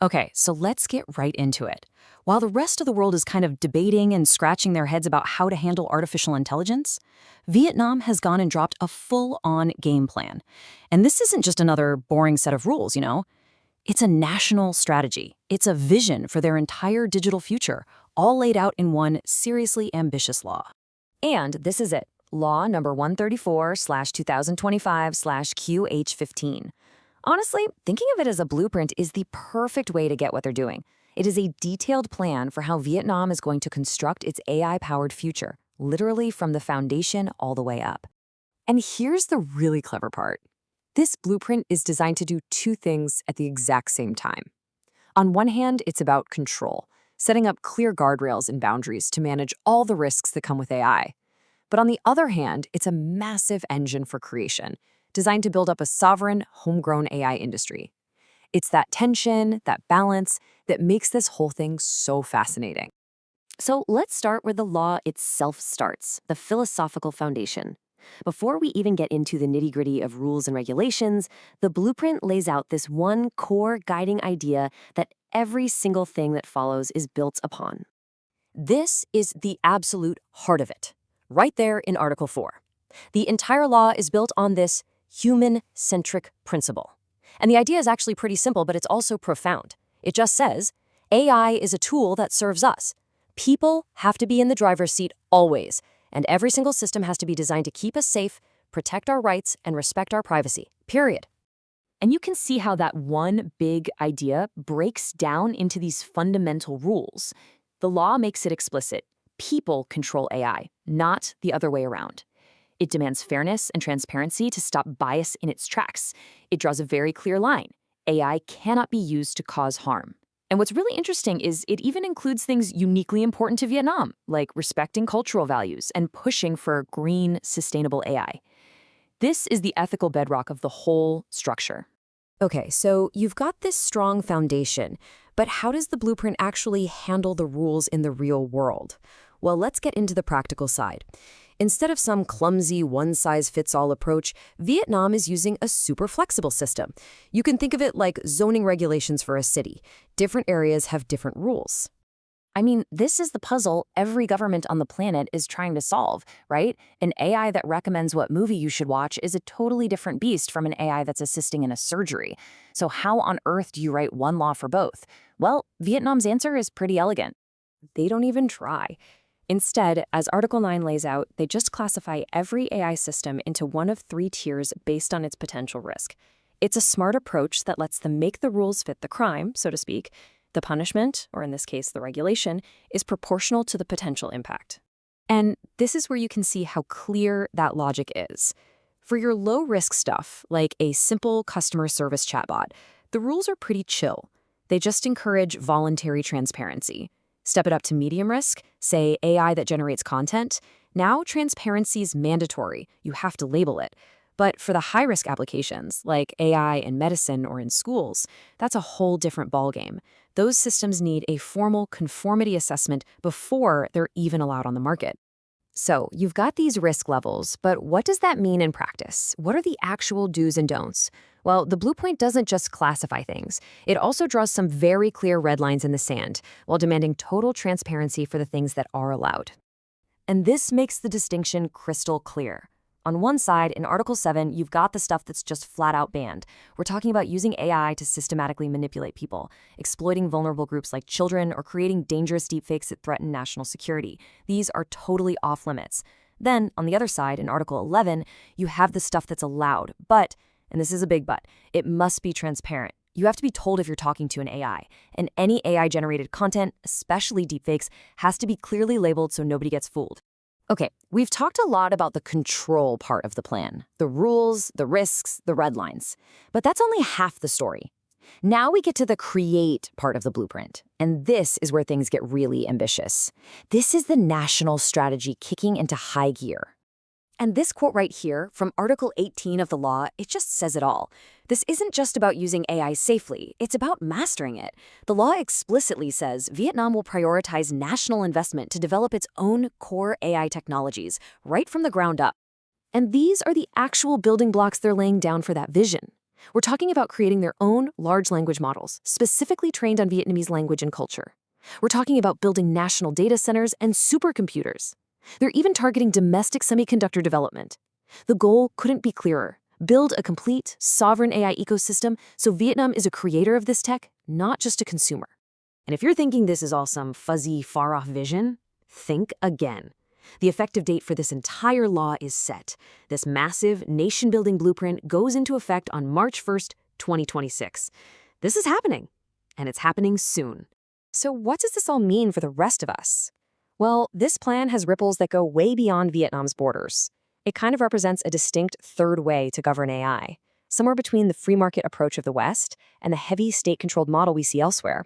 Okay, so let's get right into it. While the rest of the world is kind of debating and scratching their heads about how to handle artificial intelligence, Vietnam has gone and dropped a full-on game plan. And this isn't just another boring set of rules, you know? It's a national strategy. It's a vision for their entire digital future, all laid out in one seriously ambitious law. And this is it. Law number 134/2025/QH15. Honestly, thinking of it as a blueprint is the perfect way to get what they're doing. It is a detailed plan for how Vietnam is going to construct its AI-powered future, literally from the foundation all the way up. And here's the really clever part. This blueprint is designed to do two things at the exact same time. On one hand, it's about control, setting up clear guardrails and boundaries to manage all the risks that come with AI. But on the other hand, it's a massive engine for creation, designed to build up a sovereign, homegrown AI industry. It's that tension, that balance, that makes this whole thing so fascinating. So let's start where the law itself starts, the philosophical foundation. Before we even get into the nitty-gritty of rules and regulations, the blueprint lays out this one core guiding idea that every single thing that follows is built upon. This is the absolute heart of it, right there in Article 4. The entire law is built on this human-centric principle. And the idea is actually pretty simple, but it's also profound. It just says, AI is a tool that serves us. People have to be in the driver's seat always, and every single system has to be designed to keep us safe, protect our rights, and respect our privacy, period. And you can see how that one big idea breaks down into these fundamental rules. The law makes it explicit. People control AI, not the other way around. It demands fairness and transparency to stop bias in its tracks. It draws a very clear line. AI cannot be used to cause harm. And what's really interesting is it even includes things uniquely important to Vietnam, like respecting cultural values and pushing for green, sustainable AI. This is the ethical bedrock of the whole structure. Okay, so you've got this strong foundation, but how does the blueprint actually handle the rules in the real world? Well, let's get into the practical side. Instead of some clumsy one-size-fits-all approach, Vietnam is using a super flexible system. You can think of it like zoning regulations for a city. Different areas have different rules. I mean, this is the puzzle every government on the planet is trying to solve, right? An AI that recommends what movie you should watch is a totally different beast from an AI that's assisting in a surgery. So how on earth do you write one law for both? Well, Vietnam's answer is pretty elegant. They don't even try. Instead, as Article 9 lays out, they just classify every AI system into one of three tiers based on its potential risk. It's a smart approach that lets them make the rules fit the crime, so to speak. The punishment, or in this case, the regulation, is proportional to the potential impact. And this is where you can see how clear that logic is. For your low-risk stuff, like a simple customer service chatbot, the rules are pretty chill. They just encourage voluntary transparency. Step it up to medium risk, say AI that generates content. Now transparency is mandatory. You have to label it. But for the high-risk applications, like AI in medicine or in schools, that's a whole different ballgame. Those systems need a formal conformity assessment before they're even allowed on the market. So you've got these risk levels, but what does that mean in practice? What are the actual do's and don'ts? Well, the blueprint doesn't just classify things. It also draws some very clear red lines in the sand, while demanding total transparency for the things that are allowed. And this makes the distinction crystal clear. On one side, in Article 7, you've got the stuff that's just flat out banned. We're talking about using AI to systematically manipulate people, exploiting vulnerable groups like children, or creating dangerous deepfakes that threaten national security. These are totally off limits. Then, on the other side, in Article 11, you have the stuff that's allowed, but, and this is a big but, it must be transparent. You have to be told if you're talking to an AI, and any AI-generated content, especially deepfakes, has to be clearly labeled so nobody gets fooled. Okay, we've talked a lot about the control part of the plan, the rules, the risks, the red lines. But that's only half the story. Now we get to the create part of the blueprint, and this is where things get really ambitious. This is the national strategy kicking into high gear. And this quote right here from Article 18 of the law, it just says it all. This isn't just about using AI safely, it's about mastering it. The law explicitly says Vietnam will prioritize national investment to develop its own core AI technologies, right from the ground up. And these are the actual building blocks they're laying down for that vision. We're talking about creating their own large language models, specifically trained on Vietnamese language and culture. We're talking about building national data centers and supercomputers. They're even targeting domestic semiconductor development. The goal couldn't be clearer. Build a complete, sovereign AI ecosystem so Vietnam is a creator of this tech, not just a consumer. And if you're thinking this is all some fuzzy, far-off vision, think again. The effective date for this entire law is set. This massive, nation-building blueprint goes into effect on March 1st, 2026. This is happening, and it's happening soon. So what does this all mean for the rest of us? Well, this plan has ripples that go way beyond Vietnam's borders. It kind of represents a distinct third way to govern AI, somewhere between the free market approach of the West and the heavy state-controlled model we see elsewhere.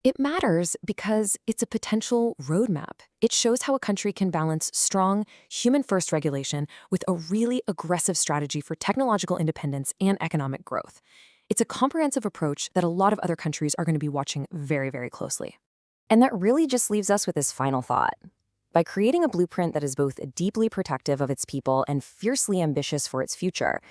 It matters because it's a potential roadmap. It shows how a country can balance strong, human-first regulation with a really aggressive strategy for technological independence and economic growth. It's a comprehensive approach that a lot of other countries are going to be watching very, very closely. And that really just leaves us with this final thought. By creating a blueprint that is both deeply protective of its people and fiercely ambitious for its future,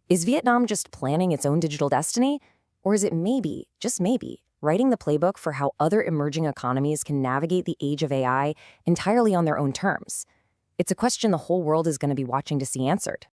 is Vietnam just planning its own digital destiny? Or is it maybe, just maybe, writing the playbook for how other emerging economies can navigate the age of AI entirely on their own terms? It's a question the whole world is going to be watching to see answered.